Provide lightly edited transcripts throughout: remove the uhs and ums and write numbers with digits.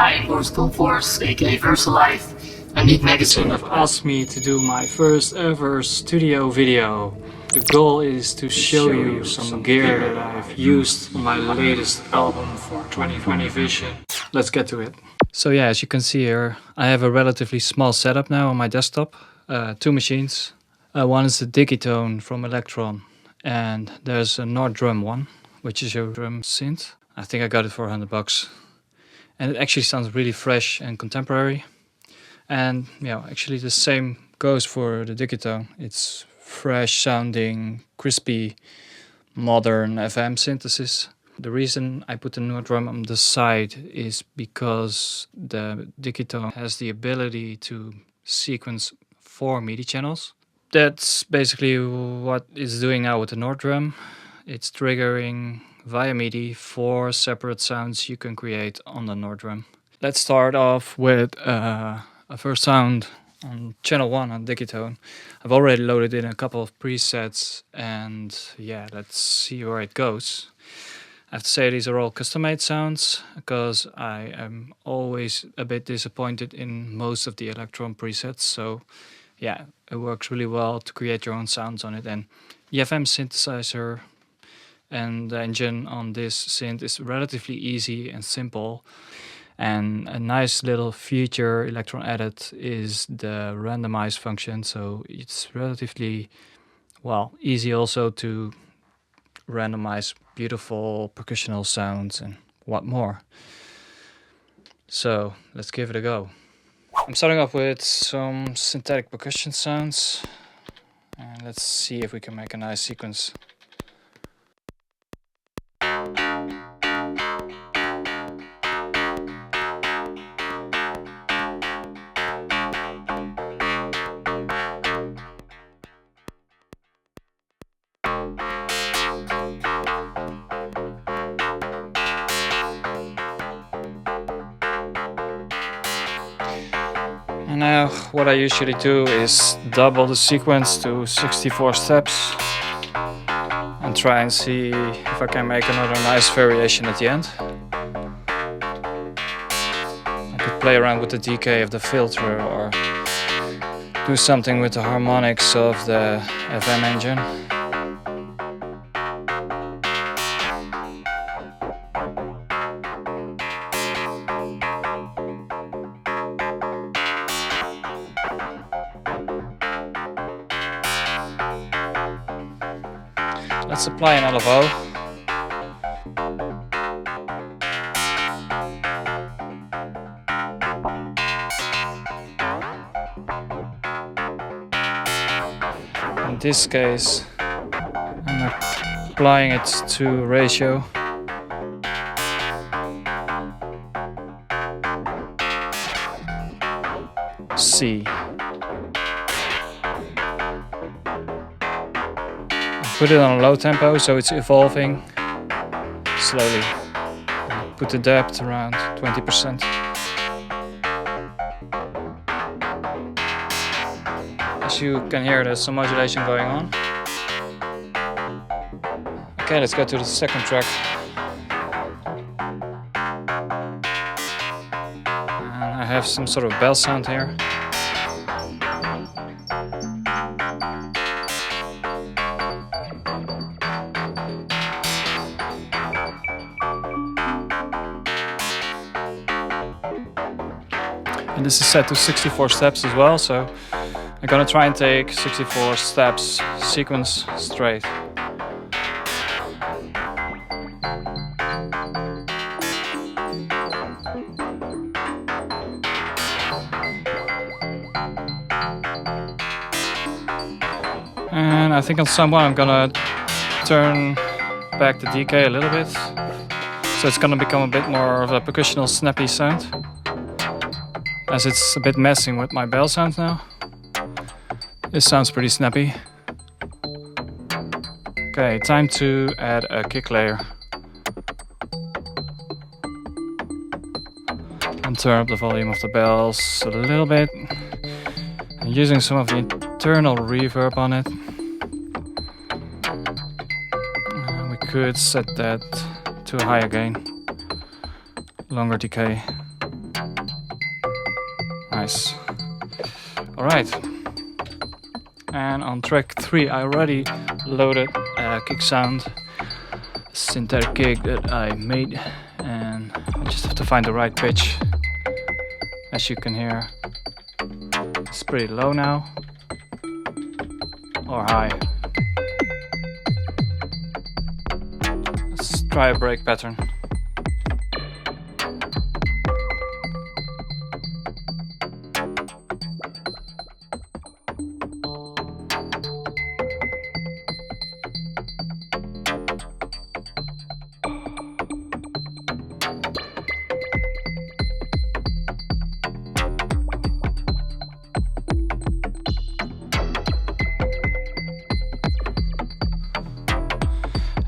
I endorse Conforce, aka Versalife, a neat magazine have asked me to do my first ever studio video. The goal is to show you some gear that I've used on my latest album for 2020 Vision. Let's get to it. So yeah, as you can see here, I have a relatively small setup now on my desktop. Two machines. One is the Digitone from Elektron, and there's a Nord drum one, which is a drum synth. I think I got it for $100. And it actually sounds really fresh and contemporary. And yeah, actually the same goes for the Digitone. It's fresh sounding, crispy, modern FM synthesis. The reason I put the Nord drum on the side is because the Digitone has the ability to sequence 4 MIDI channels. That's basically what it's doing now with the Nord drum. It's triggering via MIDI 4 separate sounds you can create on the Nord drum. Let's start off with a first sound on channel 1 on Digitone. I've already loaded in a couple of presets, and yeah, let's see where it goes. I have to say these are all custom-made sounds, because I am always a bit disappointed in most of the Elektron presets. So yeah, it works really well to create your own sounds on it. And the FM synthesizer and the engine on this synth is relatively easy and simple. And a nice little feature Elektron added is the randomize function. So it's relatively, well, easy also to randomize beautiful percussional sounds and what more. So let's give it a go. I'm starting off with some synthetic percussion sounds, and let's see if we can make a nice sequence. And now what I usually do is double the sequence to 64 steps and try and see if I can make another nice variation at the end. I could play around with the decay of the filter or do something with the harmonics of the FM engine. Let's apply an LFO. In this case, I'm applying it to ratio. C. Put it on a low tempo, so it's evolving slowly. Put the depth around 20%. As you can hear, there's some modulation going on. Okay, let's go to the second track. And I have some sort of bell sound here. And this is set to 64 steps as well, so I'm gonna try and take 64 steps sequence straight. And I think on some one I'm gonna turn back the decay a little bit, so it's gonna become a bit more of a percussional snappy sound, as it's a bit messing with my bell sound now. This sounds pretty snappy. Okay, time to add a kick layer. And turn up the volume of the bells a little bit. And using some of the internal reverb on it. We could set that to a higher gain. Longer decay. nice. Alright. And on track 3 I already loaded a kick sound, synthetic kick that I made, and I just have to find the right pitch. As you can hear, it's pretty low now, or high. Let's try a break pattern.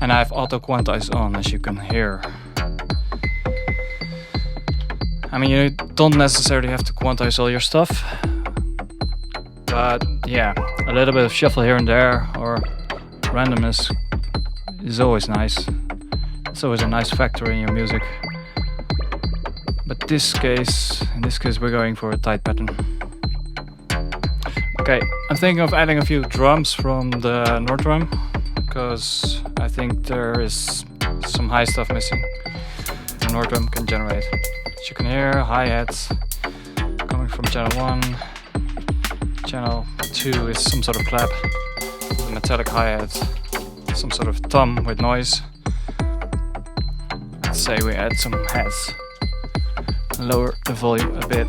And I have auto quantize on, as you can hear. I mean, you don't necessarily have to quantize all your stuff, but yeah, a little bit of shuffle here and there or randomness is always nice. It's always a nice factor in your music. But in this case we're going for a tight pattern. Okay, I'm thinking of adding a few drums from the Nord drum, because I think there is some high stuff missing the Nord drum can generate. As you can hear, hi-hats coming from channel 1. Channel 2 is some sort of clap, the metallic hi-hat, some sort of tom with noise. Let's say we add some hats, lower the volume a bit.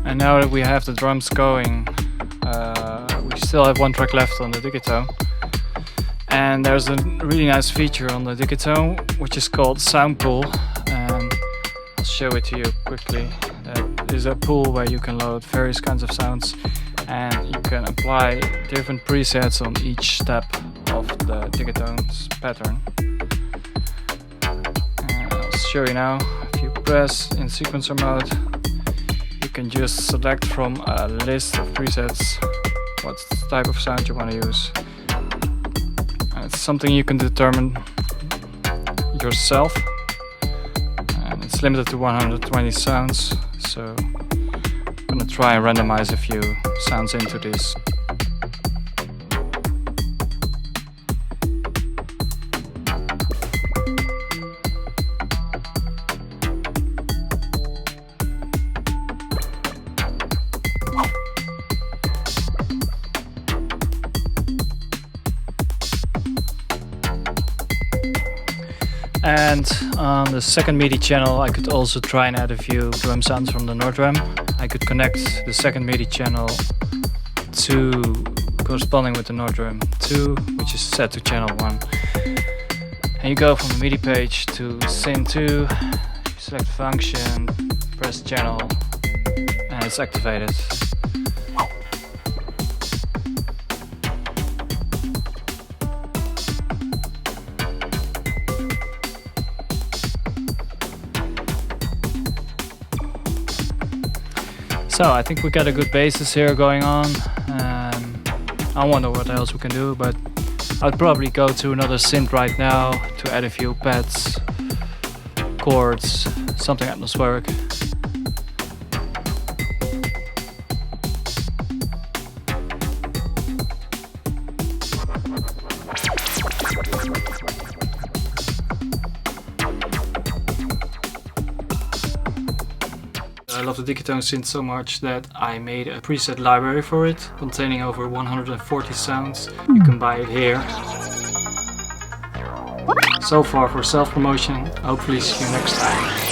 And now that we have the drums going, we still have one track left on the Digitone. And there's a really nice feature on the Digitone, which is called Sound Pool. And I'll show it to you quickly. That is a pool where you can load various kinds of sounds, and you can apply different presets on each step of the Digitone's pattern. And I'll show you now. If you press in sequencer mode, you can just select from a list of presets what type of sound you want to use. And it's something you can determine yourself. And it's limited to 120 sounds, so I'm gonna try and randomize a few sounds into this. And on the second MIDI channel I could also try and add a few drum sounds from the Nord drum. I could connect the second MIDI channel to corresponding with the Nord drum 2, which is set to channel 1. And you go from the MIDI page to Syn 2, select function, press channel, and it's activated. So I think we got a good basis here going on. I wonder what else we can do, but I'd probably go to another synth right now to add a few pads, chords, something atmospheric. I love the Digitone synth so much that I made a preset library for it, containing over 140 sounds. You can buy it here. So far for self-promotion. Hopefully see you next time.